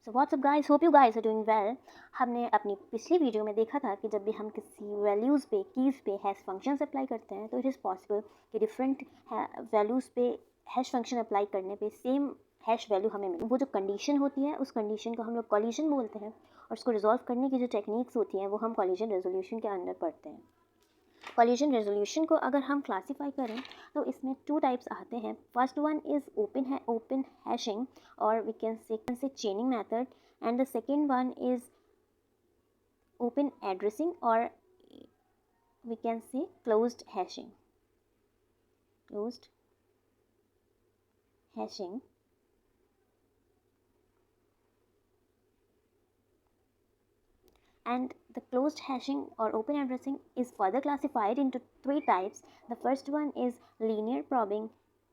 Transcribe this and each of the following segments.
So what's up guys, hope you guys are doing well. हमने अपनी पिछली वीडियो में देखा था कि जब भी हम किसी वैल्यूज़ पे कीज़ पे हैश फंक्शंस अप्लाई करते हैं तो इट इज़ पॉसिबल कि डिफरेंट वैल्यूज़ पे हैश फंक्शन अप्लाई करने पे सेम हैश वैल्यू हमें मिले। वो जो कंडीशन होती है उस कंडीशन को हम लोग कॉलिजन बोलते हैं और उसको रिजॉल्व करने की जो टेक्निक्स होती हैं वो हम कॉलिजन रेजोल्यूशन के अंदर पढ़ते हैं। कॉलिजन रेजोल्यूशन को अगर हम क्लासीफाई करें तो इसमें टू टाइप्स आते हैं। First one is open hashing और we can say chaining method, and the second one is open addressing और we can say closed hashing. And the closed hashing or open addressing is further classified into three types. The first one is linear probing,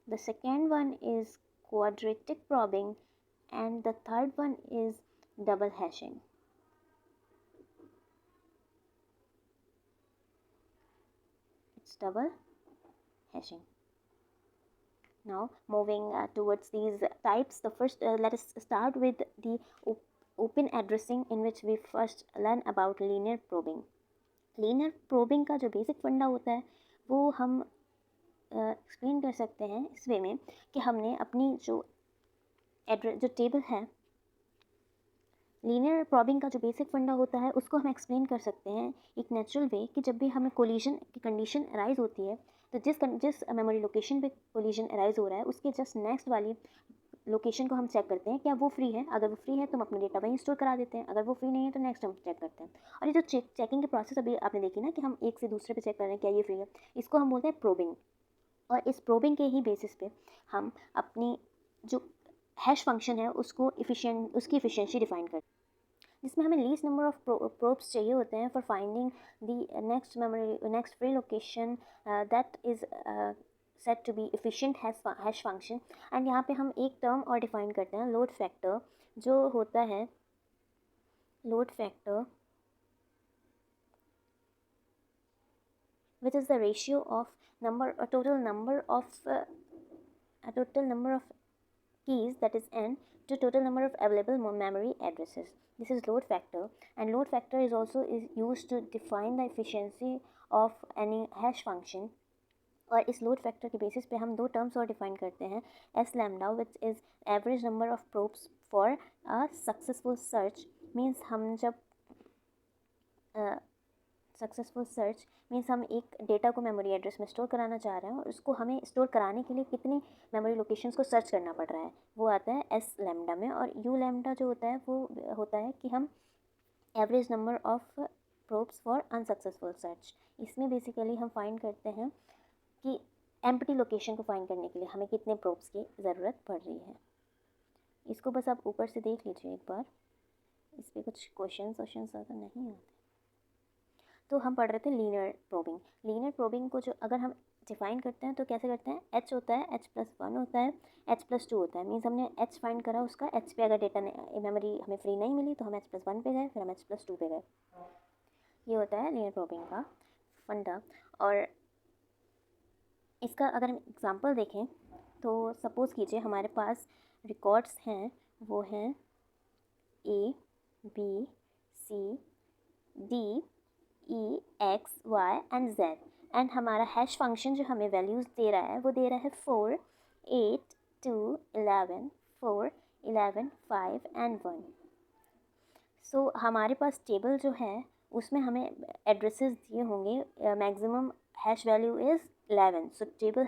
the second one is quadratic probing, and the third one is double hashing. It's double hashing. Now moving towards these types, the first let us start with the open addressing, in which we first learn about linear probing. Linear probing का जो basic फंडा होता है वो हम explain कर सकते हैं इस वे में कि हमने अपनी जो टेबल है, लीनियर प्रोबिंग का जो बेसिक फंडा होता है उसको हम एक्सप्लेन कर सकते हैं एक नेचुरल वे कि जब भी हमें कोलिजन की कंडीशन अराइज होती है तो जिस मेमोरी लोकेशन पे कोलिजन अराइज हो रहा है उसके जस्ट नेक्स्ट वाली लोकेशन को हम चेक करते हैं क्या वो फ्री है। अगर वो फ्री है तो हम अपना डेटा वहीं स्टोर करा देते हैं, अगर वो फ्री नहीं है तो नेक्स्ट हम चेक करते हैं। और ये जो चेकिंग की प्रोसेस अभी आपने देखी ना कि हम एक से दूसरे पे चेक कर रहे हैं क्या ये फ्री है, इसको हम बोलते हैं प्रोबिंग। और इस प्रोबिंग के ही बेसिस पे हम अपनी जो हैश फंक्शन है उसकी इफिशिएंसी डिफाइन करते हैं, जिसमें हमें लीस्ट नंबर ऑफ प्रोब्स चाहिए होते हैं for finding the next free location that is set to be efficient hash function. And यहाँ पे हम एक टर्म और डिफाइन करते हैं, लोड फैक्टर, जो होता है load factor which is the ratio of total number of keys, that is n, to total number of available memory addresses. This is load factor, and load factor is also used to define the efficiency of any hash function. और इस load factor के basis पे हम दो terms और define करते हैं, S lambda which is average number of probes for a successful search. Means हम जब सक्सेसफुल सर्च मीन्स हम एक डेटा को मेमोरी एड्रेस में स्टोर कराना चाह रहे हैं और उसको हमें स्टोर कराने के लिए कितनी मेमोरी लोकेशंस को सर्च करना पड़ रहा है, वो आता है एस लैम्डा में। और यू लैम्डा जो होता है वो होता है कि हम average number of probes for unsuccessful search. इसमें बेसिकली हम फाइंड करते हैं कि एम्प्टी लोकेशन को फाइंड करने के लिए हमें कितने प्रोब्स की ज़रूरत पड़ रही है। इसको बस आप ऊपर से देख लीजिए एक बार, इस पर कुछ क्वेश्चन ज़्यादा नहीं आते। तो हम पढ़ रहे थे लीनियर प्रोबिंग। लीनियर प्रोबिंग को जो अगर हम डिफाइन करते हैं तो कैसे करते हैं, एच होता है, H+1 होता है, H+2 होता है। मीन्स हमने एच फाइंड करा, उसका एच पे अगर डेटा मेमोरी हमें फ्री नहीं मिली तो हम H+1 पे गए, फिर हम H+2 पे गए। ये होता है लीनियर प्रोबिंग का फंडा। और इसका अगर हम एग्ज़ाम्पल देखें तो सपोज़ कीजिए हमारे पास रिकॉर्ड्स हैं, वो हैं A, B, C, D, E, X, Y and Z। And हमारा हैश फंक्शन जो हमें वैल्यूज़ दे रहा है वो दे रहा है 4, 8, 2, 11, 4, 11, 5 एंड 1। सो हमारे पास टेबल जो है उसमें हमें एड्रेसेस दिए होंगे, maximum hash value is 11, so table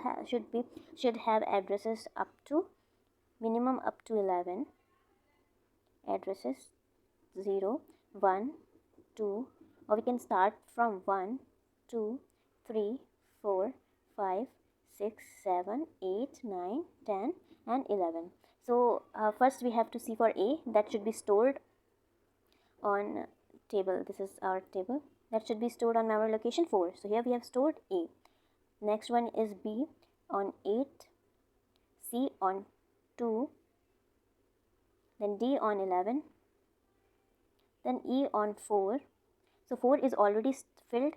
should have addresses up to minimum up to 11 addresses, 0, 1, 2, or we can start from 1, 2, 3, 4, 5, 6, 7, 8, 9, 10 and 11. So first we have to see for A, that should be stored on table. This is our table that should be stored on memory location 4. So here we have stored A. Next one is B on 8, C on 2, then D on 11, then E on 4. So 4 is already filled,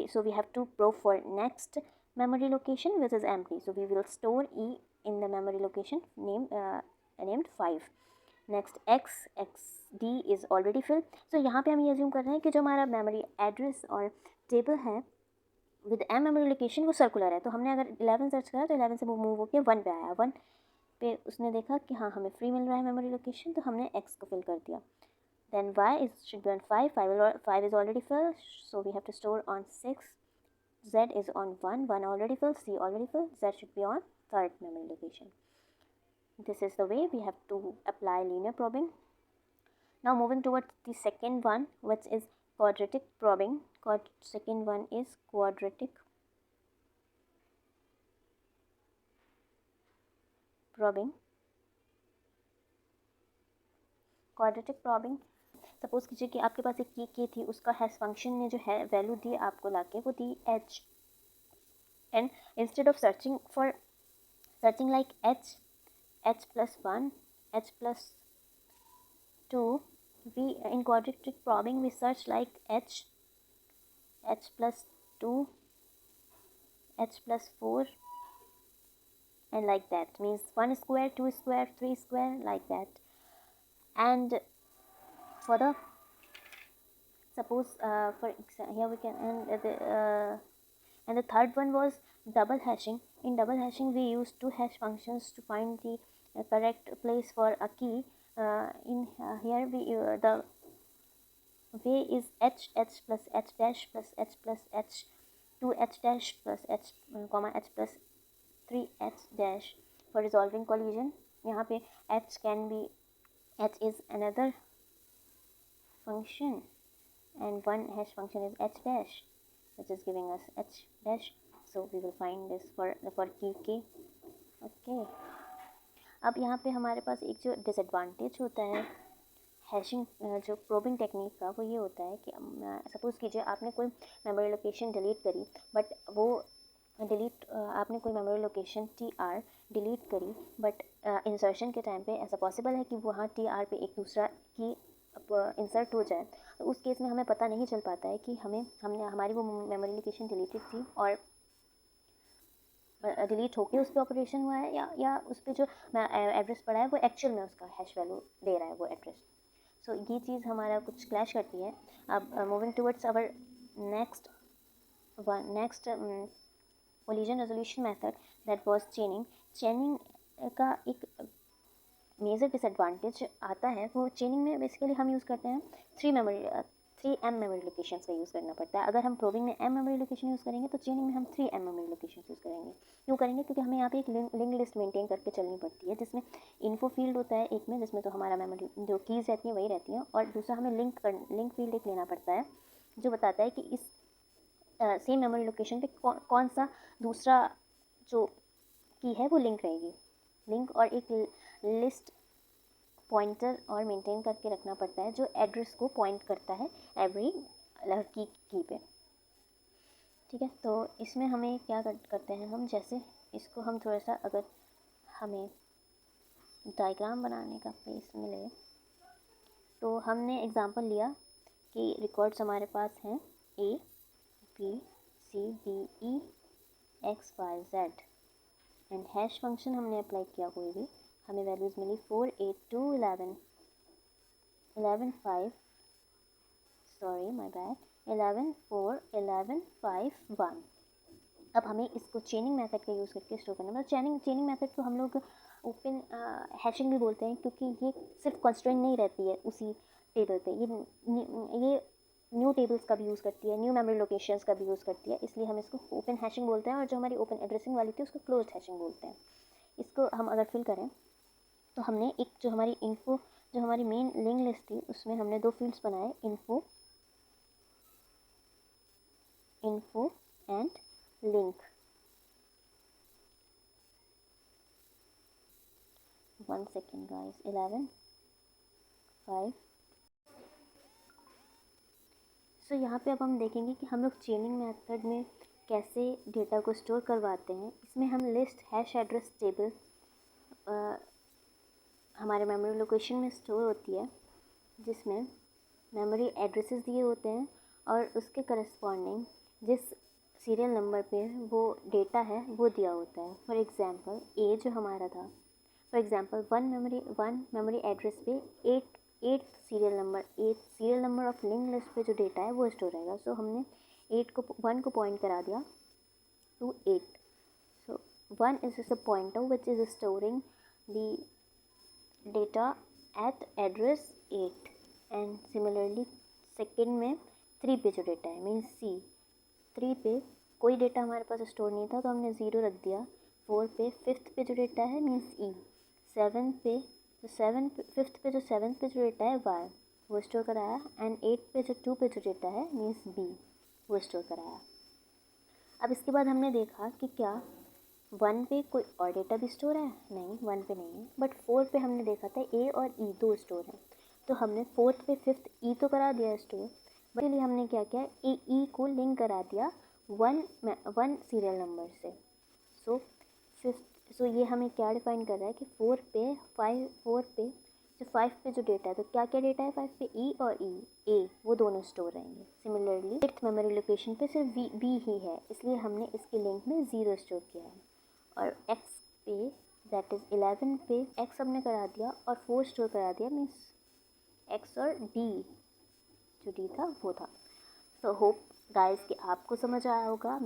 so we have to probe for next memory location which is empty. So we will store E in the memory location named 5. Next X D is already fill. So यहाँ पे हम ये assume कर रहे हैं कि जो हमारा मेमोरी एड्रेस और टेबल है विद एम मेमोरी लोकेशन वो सर्कुलर है। तो हमने अगर 11 सर्च करा तो 11 से वो मूव होकर 1 पे आया, 1 पे उसने देखा कि हाँ हमें फ्री मिल रहा है मेमोरी लोकेशन, तो हमने x को फिल कर दिया। Then y is should be on 5 is already filled, so we have to store on 6, z is on 1 already filled, c already filled, z should be on third memory location. This is the way we have to apply linear probing. Now moving towards the second one, which is quadratic probing. Second one is quadratic probing. Quadratic probing, suppose कीजिए कि आपके पास एक की थी, उसका hash function ने जो है वैल्यू दी आपको लाके, वो दी h, and instead of searching like h plus 1, h plus 2, we in quadratic probing we search like h plus 2, h plus 4, and like that, means 1 square, 2 square, 3 square, like that. And for the suppose here we can, and the third one was double hashing. In double hashing we use two hash functions to find the correct place for a key. Here we the way is h plus h dash plus h plus h 2h dash plus h comma h plus 3h dash for resolving collision. यहाँ पे h is another function and one hash function is h dash, which is giving us h dash. So we will find this for key k. Okay. अब यहाँ पे हमारे पास एक जो disadvantage होता है हैशिंग जो प्रोबिंग टेक्निक का, वो ये होता है कि सपोज़ कीजिए आपने कोई मेमोरी लोकेशन डिलीट करी, बट वो आपने कोई मेमोरी लोकेशन TR डिलीट करी, बट इंसर्शन के टाइम पे ऐसा पॉसिबल है कि वहाँ TR पे एक दूसरा की इंसर्ट हो जाए। तो उस केस में हमें पता नहीं चल पाता है कि हमारी वो मेमोरी लोकेशन डिलीटेड थी और डिलीट होके उस पर ऑपरेशन हुआ है, या उस पर जो एड्रेस पड़ा है वो एक्चुअल में उसका हैश वैल्यू दे रहा है वो एड्रेस। सो ये चीज़ हमारा कुछ क्लैश करती है। अब moving towards our next collision resolution method, that was chaining का एक मेजर डिसएडवांटेज आता है। वो चेनिंग में बेसिकली हम यूज़ करते हैं 3M मेमोरी लोकेशन का यूज़ करना पड़ता है। अगर हम प्रोबिंग में M मेमोरी लोकेशन यूज़ करेंगे तो चेनिंग में हम 3M मेमोरी लोकेशन यूज़ करेंगे। क्यों करेंगे? क्योंकि हमें यहाँ पे एक लिंक लिस्ट मेंटेन करके चलनी पड़ती है, जिसमें इन्फो फील्ड होता है एक में, जिसमें तो हमारा मेमोरी जो कीज़ रहती हैं वही रहती हैं, और दूसरा हमें लिंक फील्ड एक लेना पड़ता है जो बताता है कि इस सेम मेमोरी लोकेशन पे कौन सा दूसरा जो की है वो लिंक रहेगी। लिंक और एक लिस्ट पॉइंटर और मेंटेन करके रखना पड़ता है जो एड्रेस को पॉइंट करता है एवरी की पे। ठीक है, तो इसमें हमें क्या करते हैं हम, जैसे इसको हम थोड़ा सा, अगर हमें डायग्राम बनाने का प्लेस मिले तो हमने एग्जांपल लिया कि रिकॉर्ड्स हमारे पास हैं ABCDE XYZ, and hash function हमने अप्लाई किया कोई भी, हमें वैल्यूज़ मिली 4 8 2 11 11 5 सॉरी माय बैड 11 4 11 5 1। अब हमें इसको चेनिंग मेथड का यूज़ करके स्टोर करना है। मतलब चेनिंग मेथड को हम लोग ओपन हैशिंग भी बोलते हैं, क्योंकि ये सिर्फ कंस्ट्रेंट नहीं रहती है उसी टेबल पे, ये न्यू टेबल्स का भी यूज़ करती है, न्यू मेमोरी लोकेशंस का भी यूज़ करती है, इसलिए हम इसको ओपन हैशिंग बोलते हैं। और जो हमारी ओपन एड्रेसिंग वाली थी उसको क्लोज्ड हैशिंग बोलते हैं। इसको हम अगर फिल करें तो हमने एक जो हमारी मेन लिंक लिस्ट थी उसमें हमने दो फील्ड्स बनाए, info and link. 1 second guys, 11 5। सो यहाँ पे अब हम देखेंगे कि हम लोग चेनिंग मेथड में कैसे डेटा को स्टोर करवाते हैं। इसमें हम लिस्ट हैश एड्रेस टेबल हमारे मेमोरी लोकेशन में स्टोर होती है, जिसमें मेमोरी एड्रेसेस दिए होते हैं और उसके करस्पॉन्डिंग जिस सीरियल नंबर पे वो डेटा है वो दिया होता है। फॉर एग्ज़ाम्पल A जो हमारा था for example one memory address पे at serial number of link list पे जो डेटा है वो स्टोर रहेगा। सो हमने 1 को पॉइंट करा दिया to 8. So 1 is just a pointer which is storing the data at address 8 and similarly second में 3 पे जो डेटा है मीन्स C, 3 पे कोई डेटा हमारे पास स्टोर नहीं था तो हमने 0 रख दिया। 4 पे फिफ्थ पे जो डेटा है मीन्स E, 7 पे फिफ्थ पे जो 7th पे जो डेटा है Y वो स्टोर कराया एंड 8 पे जो 2 पे जो डेटा है मीन्स B वो स्टोर कराया। अब इसके बाद हमने देखा कि क्या 1 पे कोई और डेटा भी स्टोर है, नहीं 1 पे नहीं है, बट 4 पे हमने देखा था A और E दो स्टोर हैं, तो हमने 4th पे 5th E तो करा दिया स्टोर, बट इसलिए हमने क्या किया E को लिंक करा दिया वन सीरियल नंबर से। सो ये हमें क्या डिफाइन कर रहा है कि 4 पे जो डेटा है, तो क्या क्या डेटा है 5 पे E और A वो दोनों स्टोर रहेंगे। सिमिलरली 8th मेमोरी लोकेशन पे सिर्फ B ही है, इसलिए हमने इसके लिंक में 0 स्टोर किया है। और X पे दैट इज़ 11 पे X हमने करा दिया और 4 स्टोर करा दिया मीन्स X और D जो D था वो था। सो होप गाइस कि आपको समझ आया होगा।